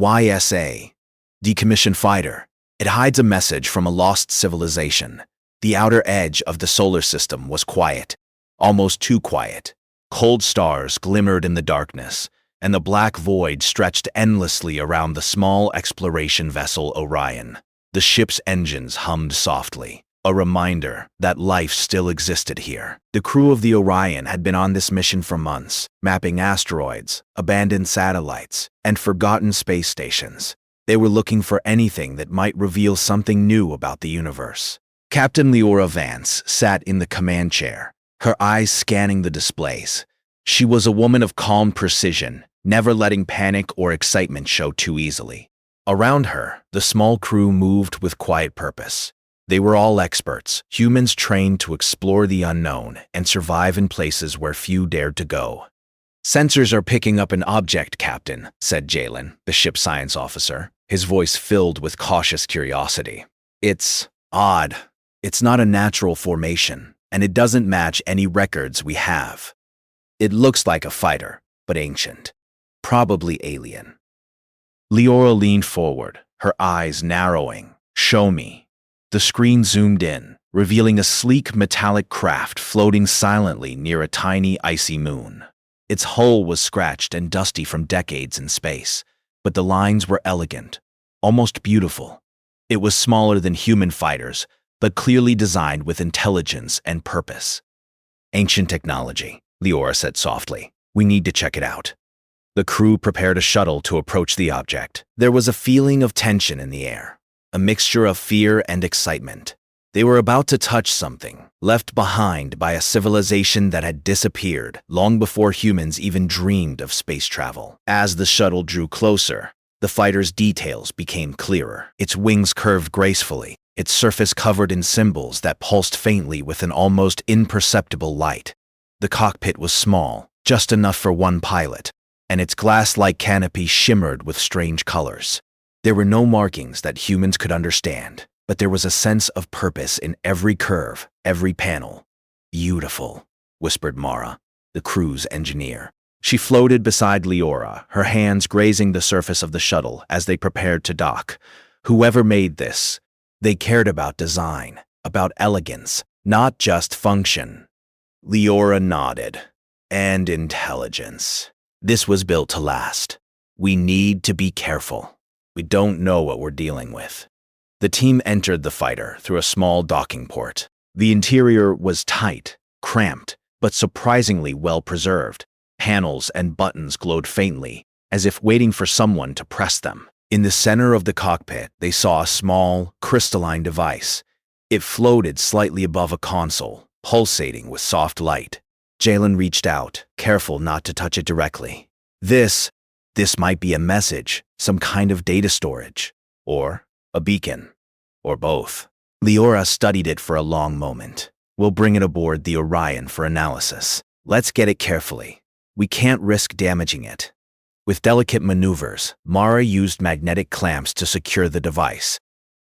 YSA, Decommissioned Fighter. It hides a message from a lost civilization. The outer edge of the solar system was quiet, almost too quiet. Cold stars glimmered in the darkness, and the black void stretched endlessly around the small exploration vessel Orion. The ship's engines hummed softly, a reminder that life still existed here. The crew of the Orion had been on this mission for months, mapping asteroids, abandoned satellites, and forgotten space stations. They were looking for anything that might reveal something new about the universe. Captain Leora Vance sat in the command chair, her eyes scanning the displays. She was a woman of calm precision, never letting panic or excitement show too easily. Around her, the small crew moved with quiet purpose. They were all experts, humans trained to explore the unknown and survive in places where few dared to go. "Sensors are picking up an object, Captain," said Jalen, the ship science officer, his voice filled with cautious curiosity. "It's odd. It's not a natural formation, and it doesn't match any records we have. It looks like a fighter, but ancient. Probably alien." Leora leaned forward, her eyes narrowing. "Show me." The screen zoomed in, revealing a sleek metallic craft floating silently near a tiny icy moon. Its hull was scratched and dusty from decades in space, but the lines were elegant, almost beautiful. It was smaller than human fighters, but clearly designed with intelligence and purpose. "Ancient technology," Leora said softly. "We need to check it out." The crew prepared a shuttle to approach the object. There was a feeling of tension in the air, a mixture of fear and excitement. They were about to touch something, left behind by a civilization that had disappeared long before humans even dreamed of space travel. As the shuttle drew closer, the fighter's details became clearer. Its wings curved gracefully, its surface covered in symbols that pulsed faintly with an almost imperceptible light. The cockpit was small, just enough for one pilot, and its glass-like canopy shimmered with strange colors. There were no markings that humans could understand, but there was a sense of purpose in every curve, every panel. "Beautiful," whispered Mara, the crew's engineer. She floated beside Leora, her hands grazing the surface of the shuttle as they prepared to dock. Whoever made this, they cared about design, about elegance, not just function. Leora nodded. "And intelligence. This was built to last. We need to be careful. We don't know what we're dealing with." The team entered the fighter through a small docking port. The interior was tight, cramped, but surprisingly well preserved. Panels and buttons glowed faintly, as if waiting for someone to press them. In the center of the cockpit, they saw a small, crystalline device. It floated slightly above a console, pulsating with soft light. Jalen reached out, careful not to touch it directly. This might be a message, some kind of data storage, or a beacon, or both. Leora studied it for a long moment. "We'll bring it aboard the Orion for analysis. Let's get it carefully. We can't risk damaging it." With delicate maneuvers, Mara used magnetic clamps to secure the device.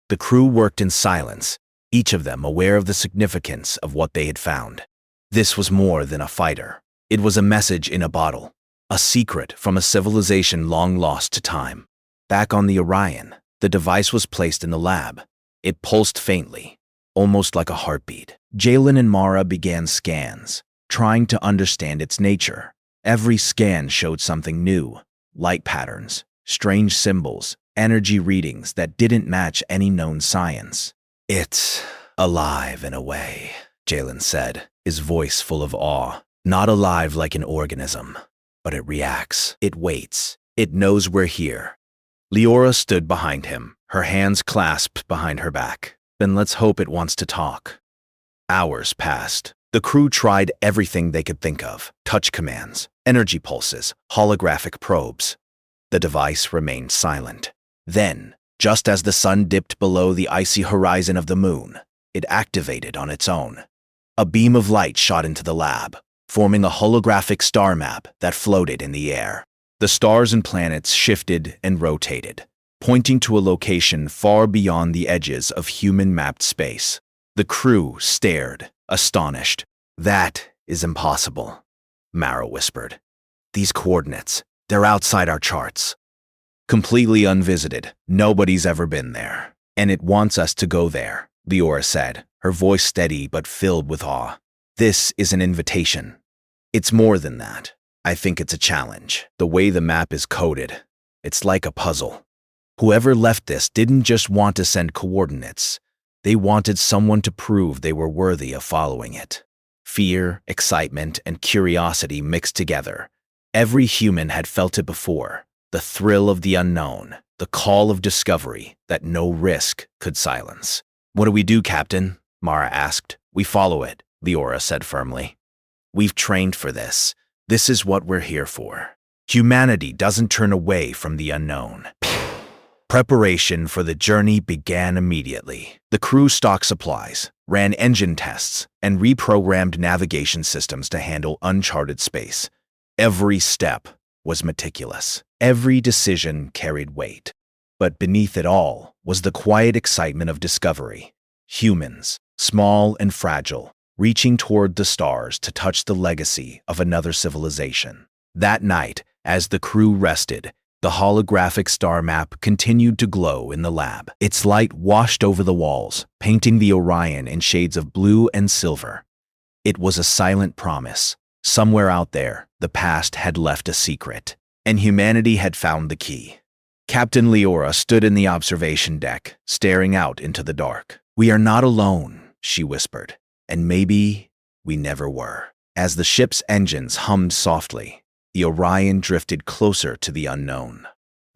The crew worked in silence, each of them aware of the significance of what they had found. This was more than a fighter. It was a message in a bottle, a secret from a civilization long lost to time. Back on the Orion, the device was placed in the lab. It pulsed faintly, almost like a heartbeat. Jalen and Mara began scans, trying to understand its nature. Every scan showed something new: light patterns, strange symbols, energy readings that didn't match any known science. "It's alive in a way," Jalen said, his voice full of awe. "Not alive like an organism, but it reacts, it waits, it knows we're here." Leora stood behind him, her hands clasped behind her back. "Then let's hope it wants to talk." Hours passed. The crew tried everything they could think of: touch commands, energy pulses, holographic probes. The device remained silent. Then, just as the sun dipped below the icy horizon of the moon, it activated on its own. A beam of light shot into the lab, forming a holographic star map that floated in the air. The stars and planets shifted and rotated, pointing to a location far beyond the edges of human-mapped space. The crew stared, astonished. "That is impossible," Mara whispered. "These coordinates, they're outside our charts." Completely unvisited. Nobody's ever been there. And it wants us to go there, Leora said, her voice steady but filled with awe. This is an invitation. It's more than that. I think it's a challenge. The way the map is coded, it's like a puzzle. Whoever left this didn't just want to send coordinates. They wanted someone to prove they were worthy of following it. Fear, excitement, and curiosity mixed together. Every human had felt it before. The thrill of the unknown, the call of discovery that no risk could silence. What do we do, Captain? Mara asked. We follow it, Leora said firmly. We've trained for this. This is what we're here for. Humanity doesn't turn away from the unknown. Preparation for the journey began immediately. The crew stocked supplies, ran engine tests, and reprogrammed navigation systems to handle uncharted space. Every step was meticulous. Every decision carried weight. But beneath it all was the quiet excitement of discovery. Humans, small and fragile, reaching toward the stars to touch the legacy of another civilization. That night, as the crew rested, the holographic star map continued to glow in the lab. Its light washed over the walls, painting the Orion in shades of blue and silver. It was a silent promise. Somewhere out there, the past had left a secret, and humanity had found the key. Captain Leora stood in the observation deck, staring out into the dark. We are not alone, she whispered, and maybe we never were. As the ship's engines hummed softly, the Orion drifted closer to the unknown.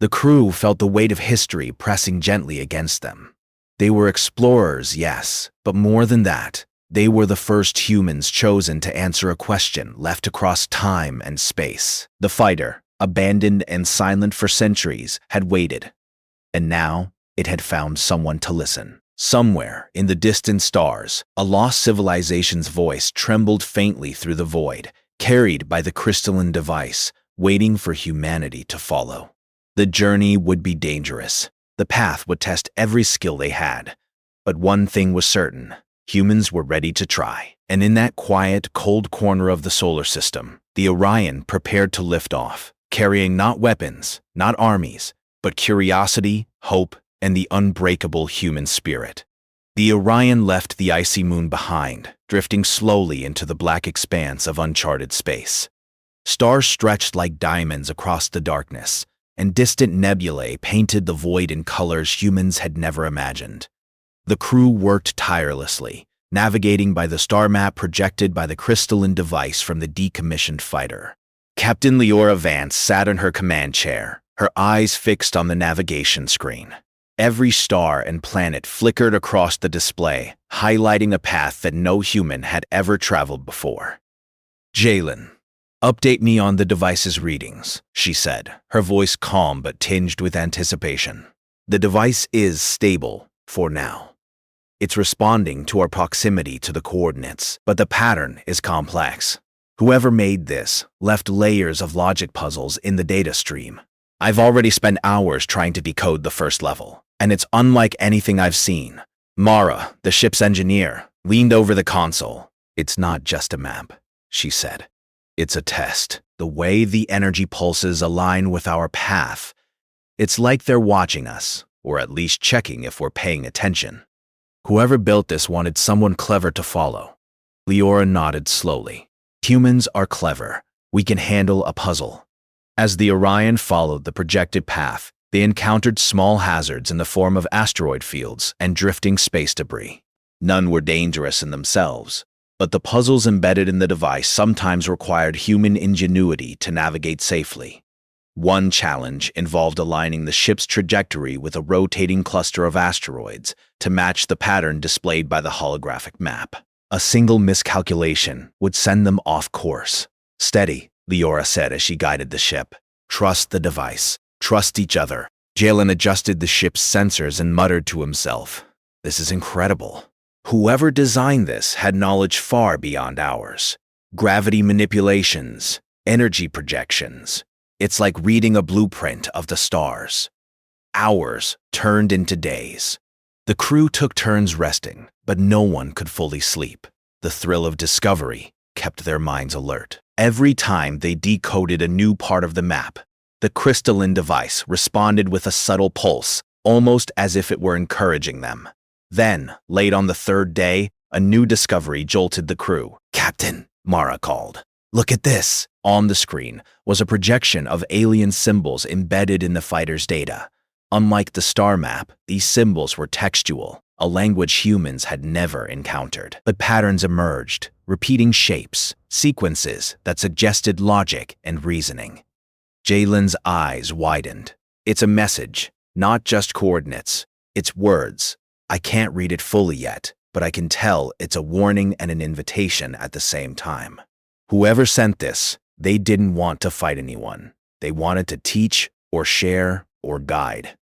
The crew felt the weight of history pressing gently against them. They were explorers, yes, but more than that, they were the first humans chosen to answer a question left across time and space. The fighter, abandoned and silent for centuries, had waited, and now it had found someone to listen. Somewhere in the distant stars, a lost civilization's voice trembled faintly through the void, carried by the crystalline device, waiting for humanity to follow. The journey would be dangerous. The path would test every skill they had. But one thing was certain. Humans were ready to try. And in that quiet, cold corner of the solar system, the Orion prepared to lift off, carrying not weapons, not armies, but curiosity, hope, and the unbreakable human spirit. The Orion left the icy moon behind, drifting slowly into the black expanse of uncharted space. Stars stretched like diamonds across the darkness, and distant nebulae painted the void in colors humans had never imagined. The crew worked tirelessly, navigating by the star map projected by the crystalline device from the decommissioned fighter. Captain Leora Vance sat in her command chair, her eyes fixed on the navigation screen. Every star and planet flickered across the display, highlighting a path that no human had ever traveled before. Jalen, update me on the device's readings, she said, her voice calm but tinged with anticipation. The device is stable, for now. It's responding to our proximity to the coordinates, but the pattern is complex. Whoever made this left layers of logic puzzles in the data stream. I've already spent hours trying to decode the first level, and it's unlike anything I've seen. Mara, the ship's engineer, leaned over the console. It's not just a map, she said. It's a test. The way the energy pulses align with our path. It's like they're watching us, or at least checking if we're paying attention. Whoever built this wanted someone clever to follow. Leora nodded slowly. Humans are clever. We can handle a puzzle. As the Orion followed the projected path, they encountered small hazards in the form of asteroid fields and drifting space debris. None were dangerous in themselves, but the puzzles embedded in the device sometimes required human ingenuity to navigate safely. One challenge involved aligning the ship's trajectory with a rotating cluster of asteroids to match the pattern displayed by the holographic map. A single miscalculation would send them off course. Steady, Leora said as she guided the ship. Trust the device. Trust each other. Jalen adjusted the ship's sensors and muttered to himself, "This is incredible." Whoever designed this had knowledge far beyond ours. Gravity manipulations, energy projections. It's like reading a blueprint of the stars. Hours turned into days. The crew took turns resting, but no one could fully sleep. The thrill of discovery kept their minds alert. Every time they decoded a new part of the map, The crystalline device responded with a subtle pulse, almost as if it were encouraging them. Then, late on the third day, a new discovery jolted the crew. "Captain," Mara called. "Look at this." On the screen was a projection of alien symbols embedded in the fighter's data. Unlike the star map, these symbols were textual, a language humans had never encountered. But patterns emerged, repeating shapes, sequences that suggested logic and reasoning. Jalen's eyes widened. It's a message, not just coordinates. It's words. I can't read it fully yet, but I can tell it's a warning and an invitation at the same time. Whoever sent this, they didn't want to fight anyone. They wanted to teach or share or guide.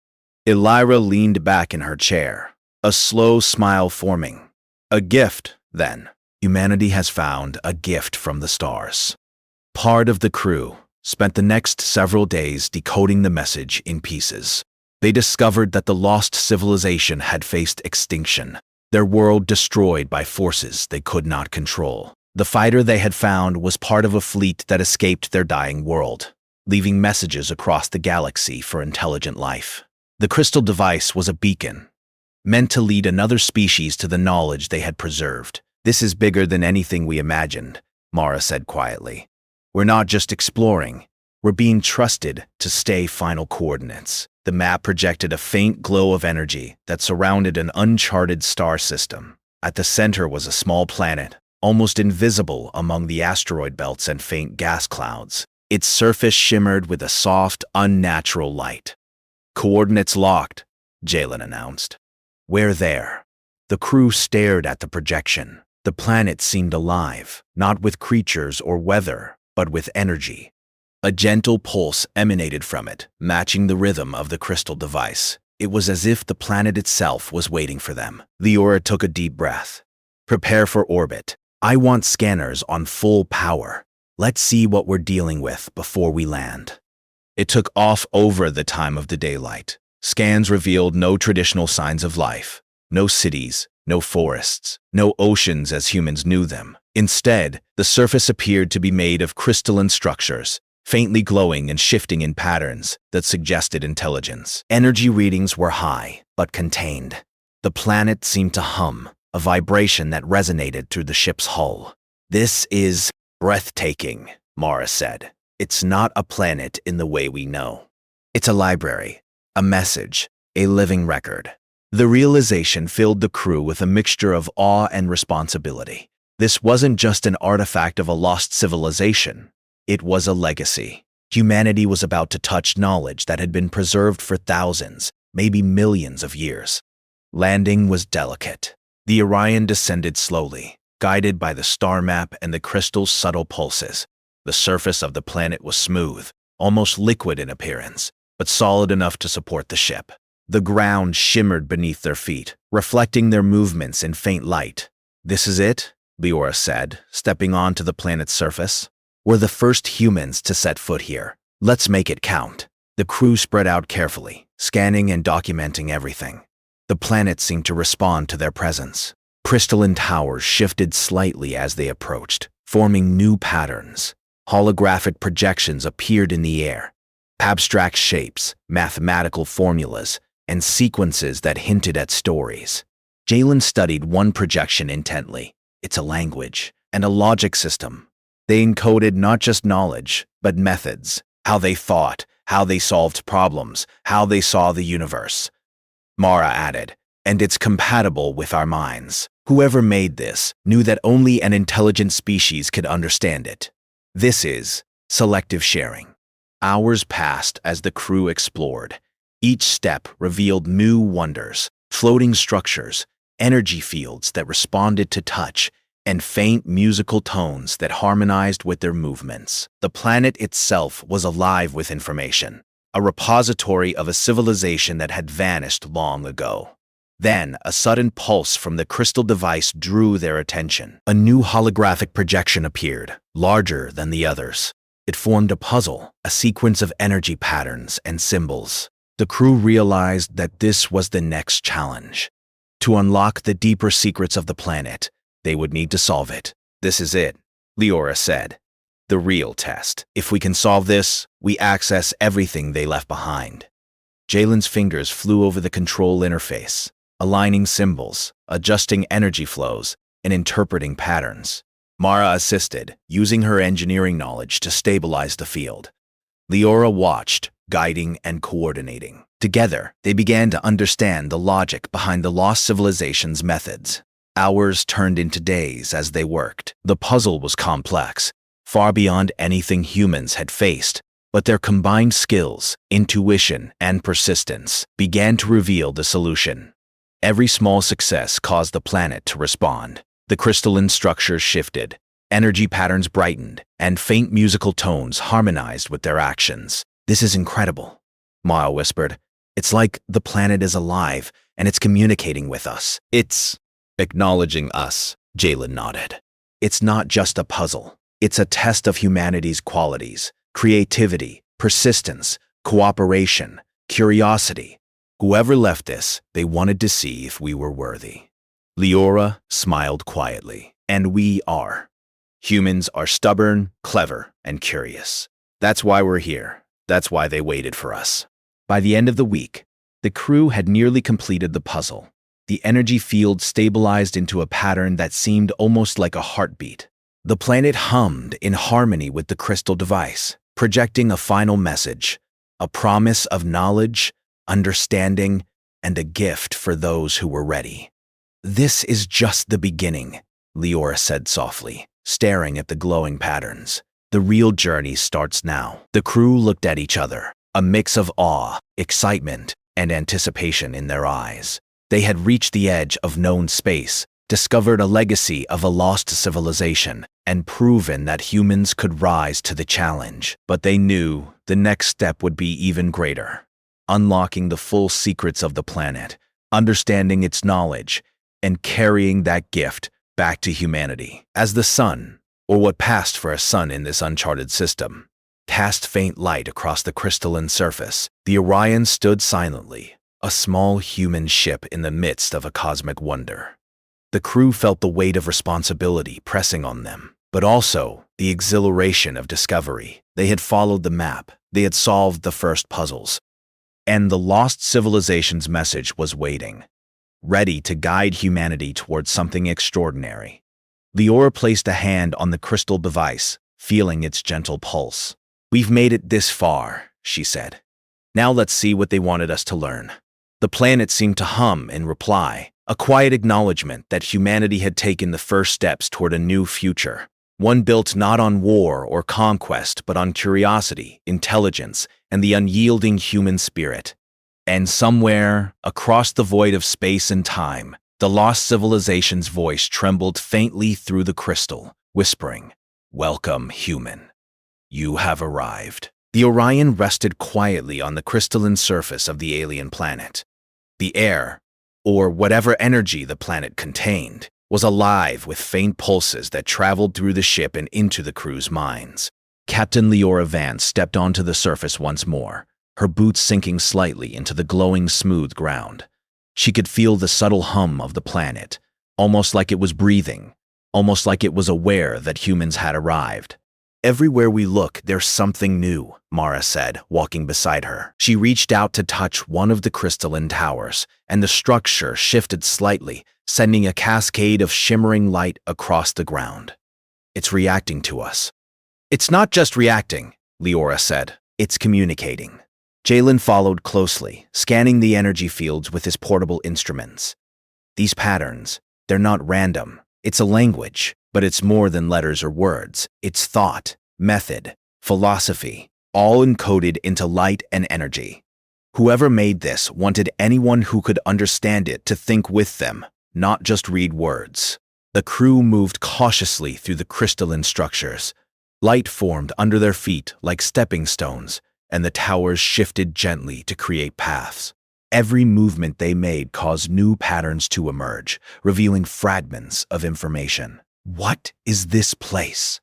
Elira leaned back in her chair, a slow smile forming. A gift, then. Humanity has found a gift from the stars. Part of the crew spent the next several days decoding the message in pieces. They discovered that the lost civilization had faced extinction, their world destroyed by forces they could not control. The fighter they had found was part of a fleet that escaped their dying world, leaving messages across the galaxy for intelligent life. The crystal device was a beacon, meant to lead another species to the knowledge they had preserved. "This is bigger than anything we imagined," Mara said quietly. "We're not just exploring, we're being trusted to stay final coordinates." The map projected a faint glow of energy that surrounded an uncharted star system. At the center was a small planet, almost invisible among the asteroid belts and faint gas clouds. Its surface shimmered with a soft, unnatural light. "Coordinates locked," Jalen announced. "We're there." The crew stared at the projection. The planet seemed alive, not with creatures or weather, but with energy. A gentle pulse emanated from it, matching the rhythm of the crystal device. It was as if the planet itself was waiting for them. Leora took a deep breath. "Prepare for orbit. I want scanners on full power. Let's see what we're dealing with before we land." It took off over the time of the daylight. Scans revealed no traditional signs of life. No cities, no forests, no oceans as humans knew them. Instead, the surface appeared to be made of crystalline structures, faintly glowing and shifting in patterns that suggested intelligence. Energy readings were high, but contained. The planet seemed to hum, a vibration that resonated through the ship's hull. "This is breathtaking," Mara said. "It's not a planet in the way we know. It's a library, a message, a living record." The realization filled the crew with a mixture of awe and responsibility. This wasn't just an artifact of a lost civilization. It was a legacy. Humanity was about to touch knowledge that had been preserved for thousands, maybe millions of years. Landing was delicate. The Orion descended slowly, guided by the star map and the crystal's subtle pulses. The surface of the planet was smooth, almost liquid in appearance, but solid enough to support the ship. The ground shimmered beneath their feet, reflecting their movements in faint light. "This is it," Leora said, stepping onto the planet's surface. "We're the first humans to set foot here. Let's make it count." The crew spread out carefully, scanning and documenting everything. The planet seemed to respond to their presence. Crystalline towers shifted slightly as they approached, forming new patterns. Holographic projections appeared in the air. Abstract shapes, mathematical formulas, and sequences that hinted at stories. Jalen studied one projection intently. It's a language and a logic system. They encoded not just knowledge, but methods, how they thought, how they solved problems, how they saw the universe. Mara added, "And it's compatible with our minds. Whoever made this knew that only an intelligent species could understand it. This is selective sharing." Hours passed as the crew explored. Each step revealed new wonders, floating structures, energy fields that responded to touch, and faint musical tones that harmonized with their movements. The planet itself was alive with information, a repository of a civilization that had vanished long ago. Then, a sudden pulse from the crystal device drew their attention. A new holographic projection appeared, larger than the others. It formed a puzzle, a sequence of energy patterns and symbols. The crew realized that this was the next challenge. To unlock the deeper secrets of the planet, they would need to solve it. "This is it," Leora said. the real test. If we can solve this, we access everything they left behind. Jalen's fingers flew over the control interface, aligning symbols, adjusting energy flows, and interpreting patterns. Mara assisted, using her engineering knowledge to stabilize the field. Leora watched, guiding and coordinating. Together, they began to understand the logic behind the lost civilization's methods. Hours turned into days as they worked. The puzzle was complex, far beyond anything humans had faced, but their combined skills, intuition, and persistence began to reveal the solution. Every small success caused the planet to respond. The crystalline structures shifted, energy patterns brightened, and faint musical tones harmonized with their actions. "This is incredible," Mara whispered. "It's like the planet is alive and it's communicating with us." "It's acknowledging us," Jalen nodded. "It's not just a puzzle. It's a test of humanity's qualities: creativity, persistence, cooperation, curiosity. Whoever left this, they wanted to see if we were worthy." Leora smiled quietly. "And we are. Humans are stubborn, clever, and curious. That's why we're here. That's why they waited for us." By the end of the week, the crew had nearly completed the puzzle. The energy field stabilized into a pattern that seemed almost like a heartbeat. The planet hummed in harmony with the crystal device, projecting a final message, a promise of knowledge, understanding, and a gift for those who were ready. "This is just the beginning," Leora said softly, staring at the glowing patterns. "The real journey starts now." The crew looked at each other, a mix of awe, excitement, and anticipation in their eyes. They had reached the edge of known space, discovered a legacy of a lost civilization, and proven that humans could rise to the challenge. But they knew the next step would be even greater: unlocking the full secrets of the planet, understanding its knowledge, and carrying that gift back to humanity. As the sun, or what passed for a sun in this uncharted system, cast faint light across the crystalline surface, the Orion stood silently, a small human ship in the midst of a cosmic wonder. The crew felt the weight of responsibility pressing on them, but also the exhilaration of discovery. They had followed the map, they had solved the first puzzles, and the lost civilization's message was waiting, ready to guide humanity towards something extraordinary. Leora placed a hand on the crystal device, feeling its gentle pulse. "We've made it this far," she said. "Now let's see what they wanted us to learn." The planet seemed to hum in reply, a quiet acknowledgement that humanity had taken the first steps toward a new future, one built not on war or conquest but on curiosity, intelligence, and the unyielding human spirit. And somewhere, across the void of space and time, the lost civilization's voice trembled faintly through the crystal, whispering, "Welcome, human. You have arrived." The Orion rested quietly on the crystalline surface of the alien planet. The air, or whatever energy the planet contained, was alive with faint pulses that traveled through the ship and into the crew's minds. Captain Leora Vance stepped onto the surface once more, her boots sinking slightly into the glowing smooth ground. She could feel the subtle hum of the planet, almost like it was breathing, almost like it was aware that humans had arrived. "Everywhere we look, there's something new," Mara said, walking beside her. She reached out to touch one of the crystalline towers, and the structure shifted slightly, sending a cascade of shimmering light across the ground. "It's reacting to us." "It's not just reacting," Leora said. "It's communicating." Jalen followed closely, scanning the energy fields with his portable instruments. "These patterns, they're not random. It's a language. But it's more than letters or words. It's thought, method, philosophy, all encoded into light and energy. Whoever made this wanted anyone who could understand it to think with them, not just read words." The crew moved cautiously through the crystalline structures. Light formed under their feet like stepping stones, and the towers shifted gently to create paths. Every movement they made caused new patterns to emerge, revealing fragments of information. "What is this place?"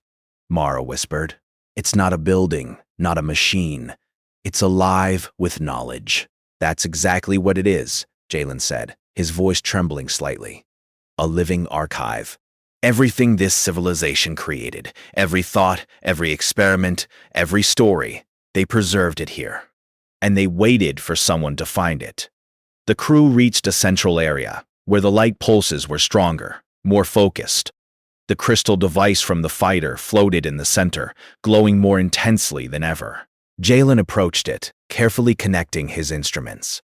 Mara whispered. "It's not a building, not a machine. It's alive with knowledge." "That's exactly what it is," Jalen said, his voice trembling slightly. "A living archive. Everything this civilization created, every thought, every experiment, every story, they preserved it here. And they waited for someone to find it. The crew reached a central area, where the light pulses were stronger, more focused. The crystal device from the fighter floated in the center, glowing more intensely than ever. Jalen approached it, carefully connecting his instruments.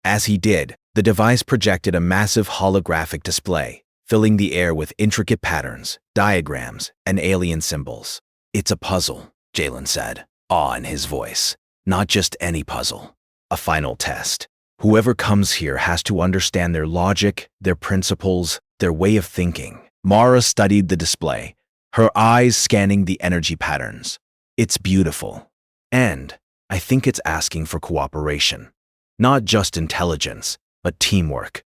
As he did, the device projected a massive holographic display, filling the air with intricate patterns, diagrams, and alien symbols. "It's a puzzle," Jalen said, awe in his voice. "Not just any puzzle. A final test. Whoever comes here has to understand their logic, their principles, their way of thinking." Mara studied the display, her eyes scanning the energy patterns. "It's beautiful. And I think it's asking for cooperation. Not just intelligence, but teamwork."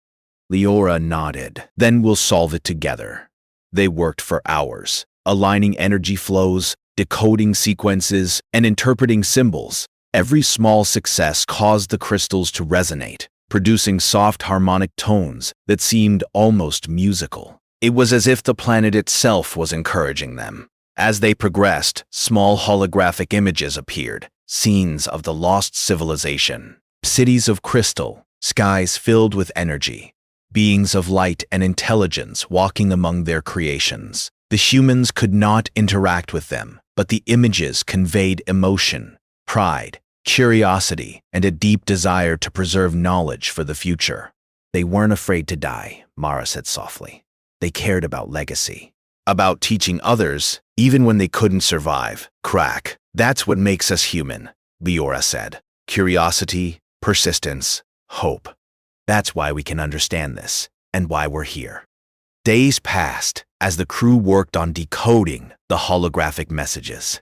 Leora nodded. "Then we'll solve it together." They worked for hours, aligning energy flows, decoding sequences, and interpreting symbols. Every small success caused the crystals to resonate, producing soft harmonic tones that seemed almost musical. It was as if the planet itself was encouraging them. As they progressed, small holographic images appeared, scenes of the lost civilization. Cities of crystal, skies filled with energy, beings of light and intelligence walking among their creations. The humans could not interact with them, but the images conveyed emotion, pride, curiosity, and a deep desire to preserve knowledge for the future. "They weren't afraid to die," Mara said softly. "They cared about legacy, about teaching others, even when they couldn't survive." "Crack. That's what makes us human," Leora said. "Curiosity, persistence, hope. That's why we can understand this, and why we're here." Days passed as the crew worked on decoding the holographic messages.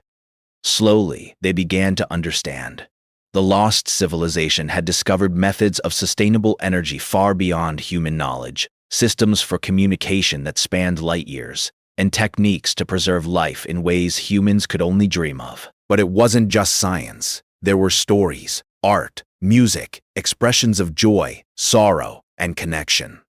Slowly, they began to understand. The lost civilization had discovered methods of sustainable energy far beyond human knowledge, systems for communication that spanned light years, and techniques to preserve life in ways humans could only dream of. But it wasn't just science. There were stories, art, music, expressions of joy, sorrow, and connection.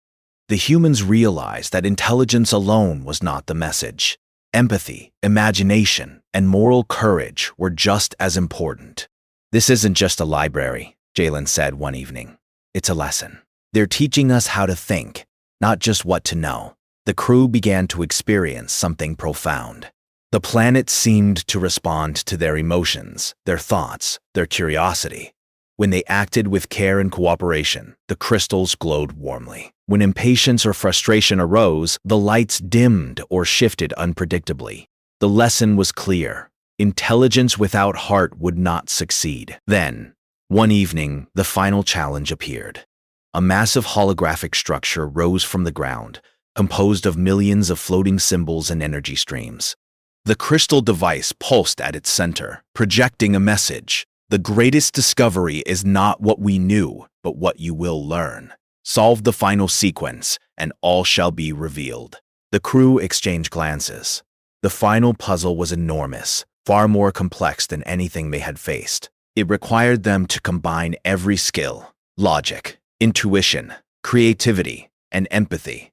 The humans realized that intelligence alone was not the message. Empathy, imagination, and moral courage were just as important. "This isn't just a library," Jalen said one evening. "It's a lesson. They're teaching us how to think, not just what to know." The crew began to experience something profound. The planet seemed to respond to their emotions, their thoughts, their curiosity. When they acted with care and cooperation, the crystals glowed warmly. When impatience or frustration arose, the lights dimmed or shifted unpredictably. The lesson was clear. Intelligence without heart would not succeed. Then, one evening, the final challenge appeared. A massive holographic structure rose from the ground, composed of millions of floating symbols and energy streams. The crystal device pulsed at its center, projecting a message. "The greatest discovery is not what we knew, but what you will learn. Solve the final sequence, and all shall be revealed." The crew exchanged glances. The final puzzle was enormous, far more complex than anything they had faced. It required them to combine every skill: logic, intuition, creativity, and empathy.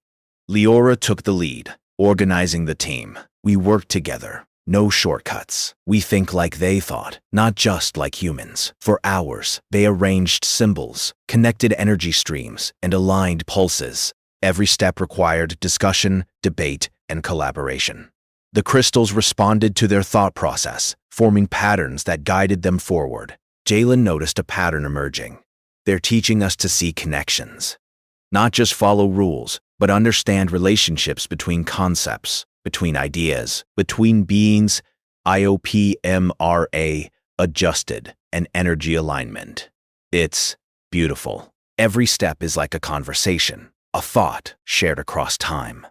Leora took the lead, organizing the team. "We worked together. No shortcuts. We think like they thought, not just like humans." For hours, they arranged symbols, connected energy streams, and aligned pulses. Every step required discussion, debate, and collaboration. The crystals responded to their thought process, forming patterns that guided them forward. Jalen noticed a pattern emerging. "They're teaching us to see connections. Not just follow rules, but understand relationships between concepts, between ideas, between beings." IOPMRA, adjusted, and energy alignment. "It's beautiful. Every step is like a conversation, a thought shared across time."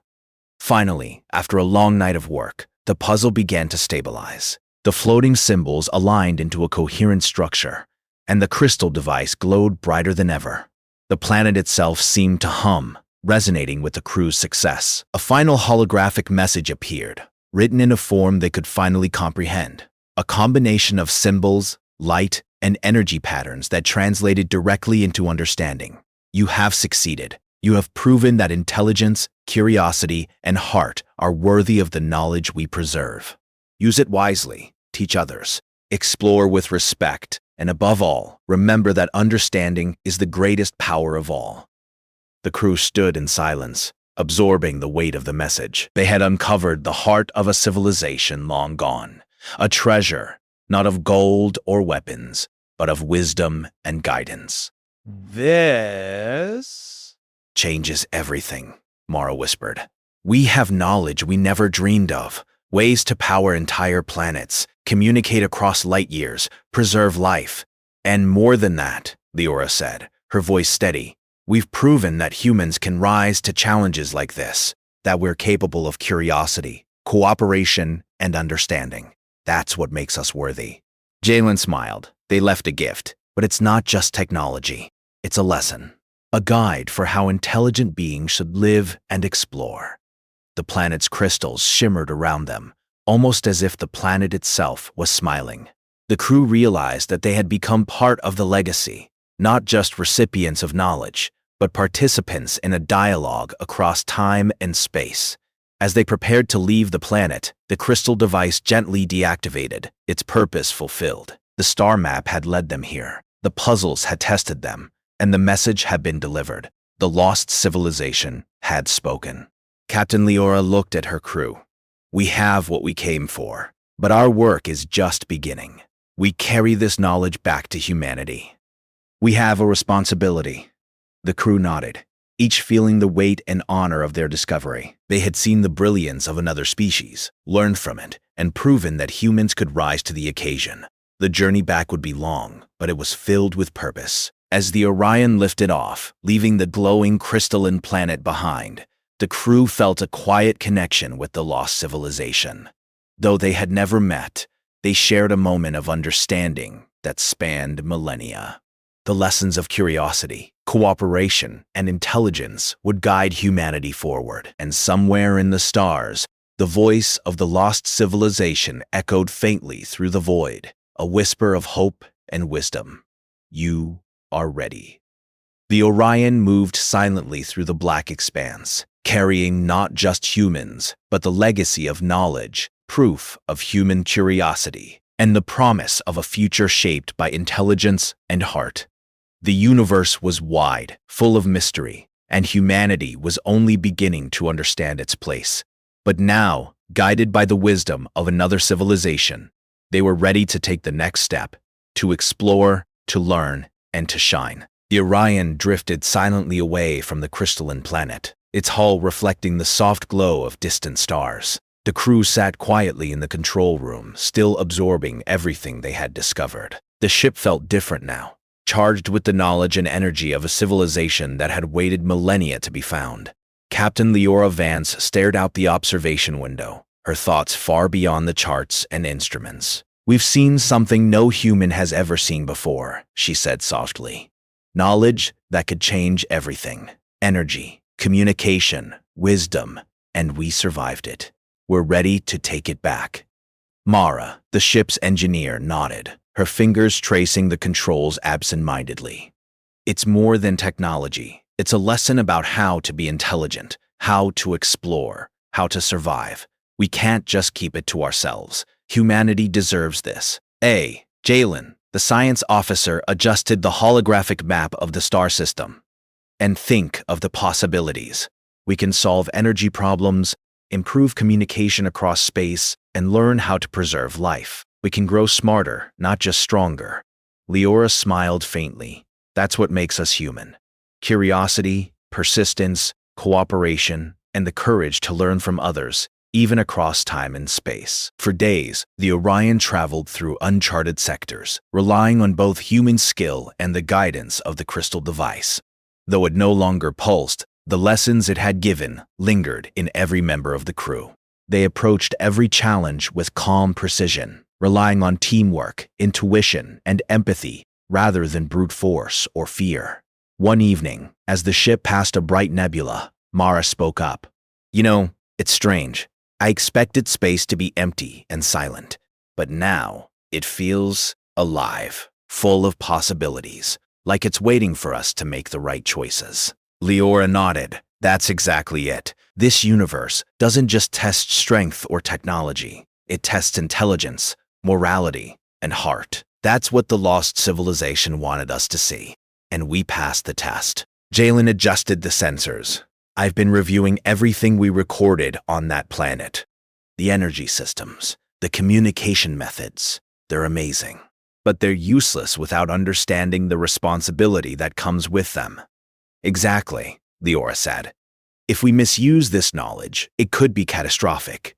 Finally, after a long night of work, the puzzle began to stabilize. The floating symbols aligned into a coherent structure, and the crystal device glowed brighter than ever. The planet itself seemed to hum, resonating with the crew's success. A final holographic message appeared, written in a form they could finally comprehend. A combination of symbols, light, and energy patterns that translated directly into understanding. "You have succeeded. You have proven that intelligence, curiosity, and heart are worthy of the knowledge we preserve. Use it wisely, teach others, explore with respect, and above all, remember that understanding is the greatest power of all. The crew stood in silence, absorbing the weight of the message. They had uncovered the heart of a civilization long gone, a treasure, not of gold or weapons, but of wisdom and guidance. This changes everything, Mara whispered. We have knowledge we never dreamed of, ways to power entire planets, communicate across light years, preserve life. And more than that, Leora said, her voice steady. We've proven that humans can rise to challenges like this, that we're capable of curiosity, cooperation, and understanding. That's what makes us worthy. Jalen smiled. They left a gift, but it's not just technology. It's a lesson, a guide for how intelligent beings should live and explore. The planet's crystals shimmered around them, almost as if the planet itself was smiling. The crew realized that they had become part of the legacy, not just recipients of knowledge, but participants in a dialogue across time and space. As they prepared to leave the planet, the crystal device gently deactivated, its purpose fulfilled. The star map had led them here, the puzzles had tested them, and the message had been delivered. The lost civilization had spoken. Captain Leora looked at her crew. We have what we came for, but our work is just beginning. We carry this knowledge back to humanity. We have a responsibility. The crew nodded, each feeling the weight and honor of their discovery. They had seen the brilliance of another species, learned from it, and proven that humans could rise to the occasion. The journey back would be long, but it was filled with purpose. As the Orion lifted off, leaving the glowing crystalline planet behind, the crew felt a quiet connection with the lost civilization. Though they had never met, they shared a moment of understanding that spanned millennia. The lessons of curiosity, cooperation, and intelligence would guide humanity forward, and somewhere in the stars, the voice of the lost civilization echoed faintly through the void, a whisper of hope and wisdom. You are ready. The Orion moved silently through the black expanse, carrying not just humans, but the legacy of knowledge, proof of human curiosity, and the promise of a future shaped by intelligence and heart. The universe was wide, full of mystery, and humanity was only beginning to understand its place. But now, guided by the wisdom of another civilization, they were ready to take the next step, to explore, to learn, and to shine. The Orion drifted silently away from the crystalline planet, its hull reflecting the soft glow of distant stars. The crew sat quietly in the control room, still absorbing everything they had discovered. The ship felt different now, charged with the knowledge and energy of a civilization that had waited millennia to be found. Captain Leora Vance stared out the observation window, her thoughts far beyond the charts and instruments. We've seen something no human has ever seen before, she said softly. Knowledge that could change everything. Energy, communication, wisdom, and we survived it. We're ready to take it back. Mara, the ship's engineer, nodded, her fingers tracing the controls absent-mindedly. It's more than technology. It's a lesson about how to be intelligent, how to explore, how to survive. We can't just keep it to ourselves. Humanity deserves this. Jalen, the science officer, adjusted the holographic map of the star system. And think of the possibilities. We can solve energy problems, improve communication across space, and learn how to preserve life. We can grow smarter, not just stronger. Leora smiled faintly. That's what makes us human. Curiosity, persistence, cooperation, and the courage to learn from others, even across time and space. For days, the Orion traveled through uncharted sectors, relying on both human skill and the guidance of the crystal device. Though it no longer pulsed, the lessons it had given lingered in every member of the crew. They approached every challenge with calm precision, relying on teamwork, intuition, and empathy rather than brute force or fear. One evening, as the ship passed a bright nebula, Mara spoke up. It's strange. I expected space to be empty and silent, but now it feels alive, full of possibilities, like it's waiting for us to make the right choices. Leora nodded, That's exactly it. This universe doesn't just test strength or technology. It tests intelligence, morality, and heart. That's what the lost civilization wanted us to see. And we passed the test. Jalen adjusted the sensors. I've been reviewing everything we recorded on that planet. The energy systems, the communication methods, they're amazing. But they're useless without understanding the responsibility that comes with them. Exactly, Leora said. If we misuse this knowledge, it could be catastrophic.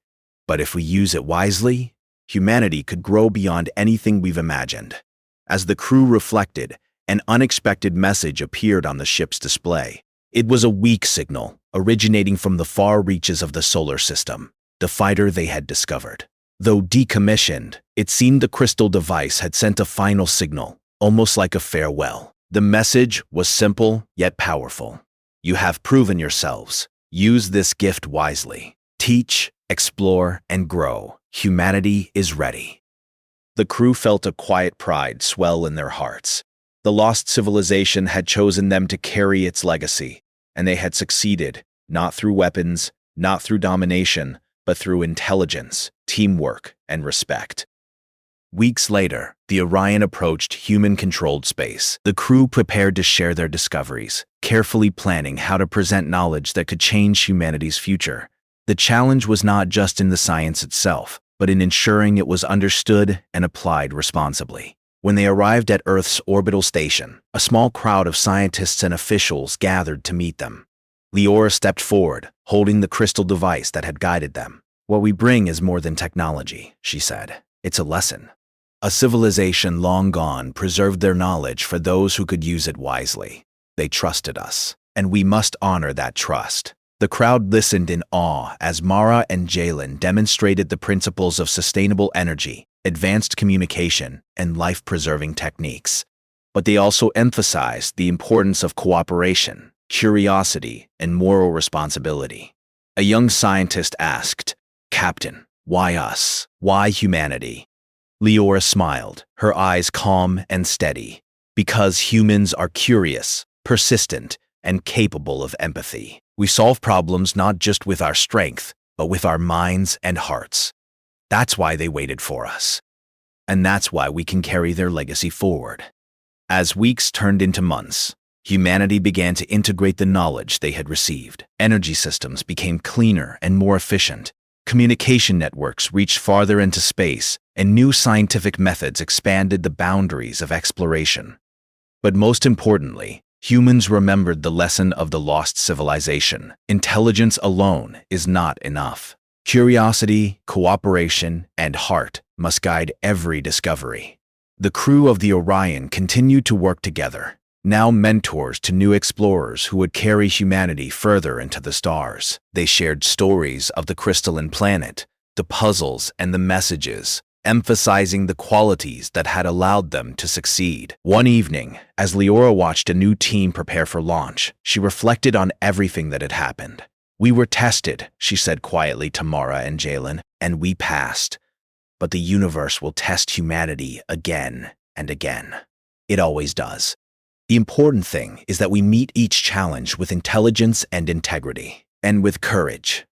But if we use it wisely, humanity could grow beyond anything we've imagined. As the crew reflected, an unexpected message appeared on the ship's display. It was a weak signal, originating from the far reaches of the solar system, the fighter they had discovered. Though decommissioned, it seemed the crystal device had sent a final signal, almost like a farewell. The message was simple yet powerful. You have proven yourselves. Use this gift wisely. Teach, explore, and grow. Humanity is ready. The crew felt a quiet pride swell in their hearts. The lost civilization had chosen them to carry its legacy, and they had succeeded, not through weapons, not through domination, but through intelligence, teamwork, and respect. Weeks later, the Orion approached human-controlled space. The crew prepared to share their discoveries, carefully planning how to present knowledge that could change humanity's future. The challenge was not just in the science itself, but in ensuring it was understood and applied responsibly. When they arrived at Earth's orbital station, a small crowd of scientists and officials gathered to meet them. Leora stepped forward, holding the crystal device that had guided them. What we bring is more than technology, she said. It's a lesson. A civilization long gone preserved their knowledge for those who could use it wisely. They trusted us, and we must honor that trust. The crowd listened in awe as Mara and Jalen demonstrated the principles of sustainable energy, advanced communication, and life-preserving techniques. But they also emphasized the importance of cooperation, curiosity, and moral responsibility. A young scientist asked, "Captain, why us? Why humanity?" Leora smiled, her eyes calm and steady. Because humans are curious, persistent, and capable of empathy. We solve problems not just with our strength, but with our minds and hearts. That's why they waited for us. And that's why we can carry their legacy forward. As weeks turned into months, humanity began to integrate the knowledge they had received. Energy systems became cleaner and more efficient. Communication networks reached farther into space, and new scientific methods expanded the boundaries of exploration. But most importantly, humans remembered the lesson of the lost civilization. Intelligence alone is not enough. Curiosity, cooperation, and heart must guide every discovery. The crew of the Orion continued to work together, now mentors to new explorers who would carry humanity further into the stars. They shared stories of the crystalline planet, the puzzles, and the messages, emphasizing the qualities that had allowed them to succeed. One evening, as Leora watched a new team prepare for launch, she reflected on everything that had happened. "We were tested," she said quietly to Mara and Jalen, "and we passed. But the universe will test humanity again and again. It always does. The important thing is that we meet each challenge with intelligence and integrity, and with courage.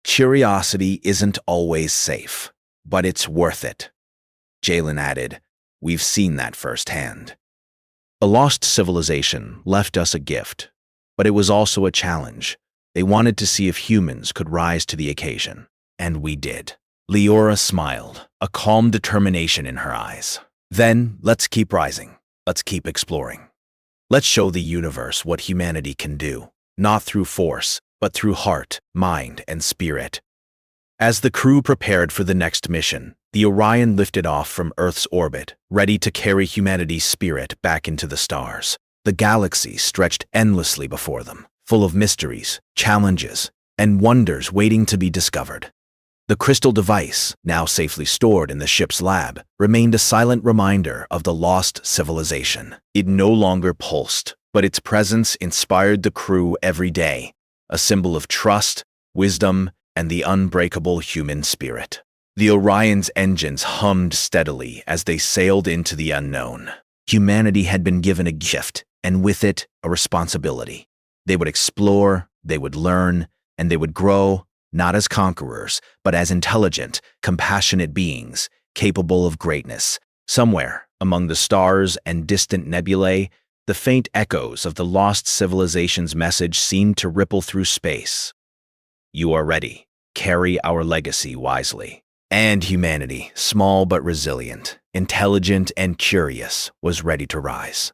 Curiosity isn't always safe, but it's worth it." Jalen added, "We've seen that firsthand." A lost civilization left us a gift, but it was also a challenge. They wanted to see if humans could rise to the occasion, and we did. Leora smiled, a calm determination in her eyes. "Then, let's keep rising. Let's keep exploring. Let's show the universe what humanity can do, not through force, but through heart, mind, and spirit." As the crew prepared for the next mission, the Orion lifted off from Earth's orbit, ready to carry humanity's spirit back into the stars. The galaxy stretched endlessly before them, full of mysteries, challenges, and wonders waiting to be discovered. The crystal device, now safely stored in the ship's lab, remained a silent reminder of the lost civilization. It no longer pulsed, but its presence inspired the crew every day, a symbol of trust, wisdom, and the unbreakable human spirit. The Orion's engines hummed steadily as they sailed into the unknown. Humanity had been given a gift, and with it, a responsibility. They would explore, they would learn, and they would grow, not as conquerors, but as intelligent, compassionate beings, capable of greatness. Somewhere, among the stars and distant nebulae, the faint echoes of the lost civilization's message seemed to ripple through space. You are ready. Carry our legacy wisely. And humanity, small but resilient, intelligent and curious, was ready to rise.